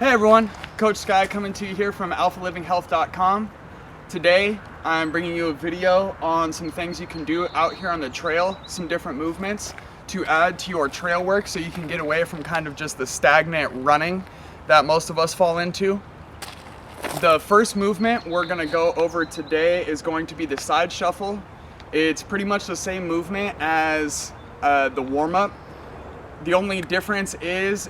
Hey everyone, Coach Sky coming to you here from alphalivinghealth.com. Today I'm bringing you a video on some things you can do out here on the trail, some different movements to add to your trail work so you can get away from kind of just the stagnant running that most of us fall into. The first movement we're going to go over today is going to be the side shuffle. It's pretty much the same movement as the warm-up. The only difference is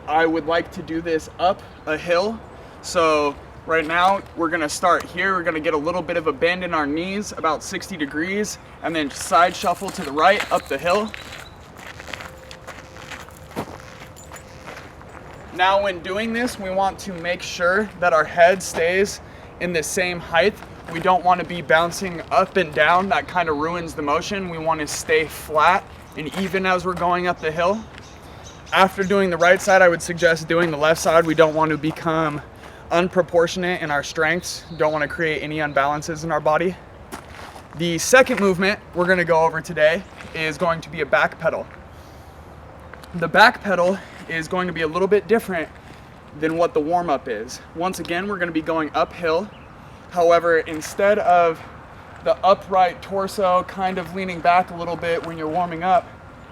I would like to do this up a hill. So right now we're gonna start here. We're gonna get a little bit of a bend in our knees, about 60 degrees, and then side shuffle to the right up the hill. Now when doing this, we want to make sure that our head stays in the same height. We don't want to be bouncing up and down. That kind of ruins the motion. We want to stay flat and even as we're going up the hill. After doing the right side, I would suggest doing the left side. We don't want to become unproportionate in our strengths. Don't want to create any unbalances in our body. The second movement we're going to go over today is going to be a back pedal. The back pedal is going to be a little bit different than what the warm-up is. Once again, we're going to be going uphill. However, instead of the upright torso kind of leaning back a little bit when you're warming up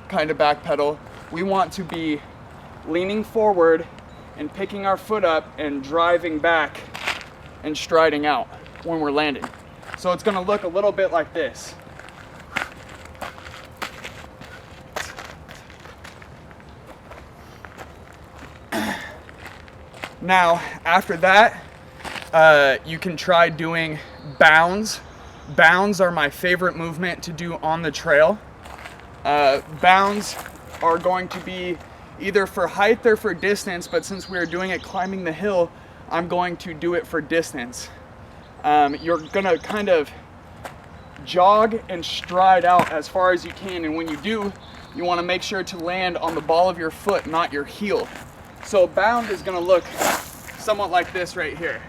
kind of back pedal, we want to be leaning forward and picking our foot up and driving back and striding out when we're landing. So it's going to look a little bit like this. Now, after that, you can try doing bounds. Bounds are my favorite movement to do on the trail. Bounds are going to be either for height or for distance, but since we're doing it climbing the hill, I'm going to do it for distance. You're gonna kind of jog and stride out as far as you can, and when you do, you want to make sure to land on the ball of your foot, not your heel. So bound is gonna look somewhat like this right here.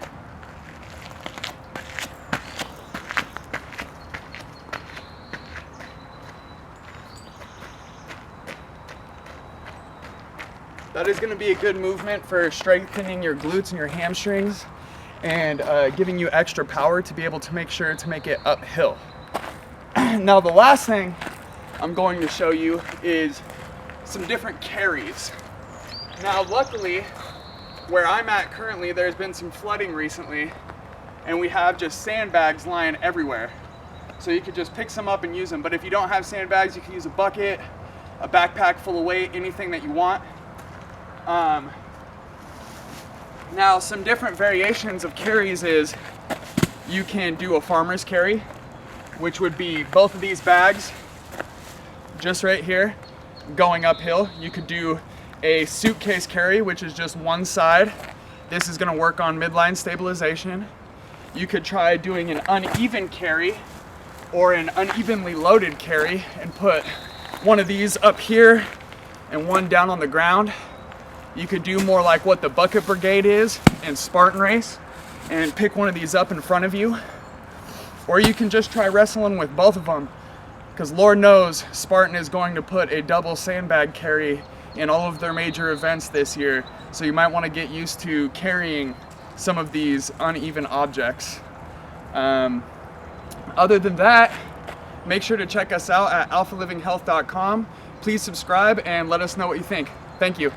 That is going to be a good movement for strengthening your glutes and your hamstrings and giving you extra power to be able to make sure to make it uphill. Now the last thing I'm going to show you is some different carries. Now luckily, where I'm at currently, there's been some flooding recently and we have just sandbags lying everywhere. So you could just pick some up and use them. But if you don't have sandbags, you can use a bucket, a backpack full of weight, anything that you want. Now some different variations of carries is you can do a farmer's carry, which would be both of these bags just right here going uphill. You could do a suitcase carry, which is just one side. This is going to work on midline stabilization. You could try doing an uneven carry or an unevenly loaded carry and put one of these up here and one down on the ground. You could do more like what the Bucket Brigade is in Spartan Race and pick one of these up in front of you. Or you can just try wrestling with both of them, because Lord knows Spartan is going to put a double sandbag carry in all of their major events this year. So you might want to get used to carrying some of these uneven objects. Other than that, make sure to check us out at alphalivinghealth.com. Please subscribe and let us know what you think. Thank you.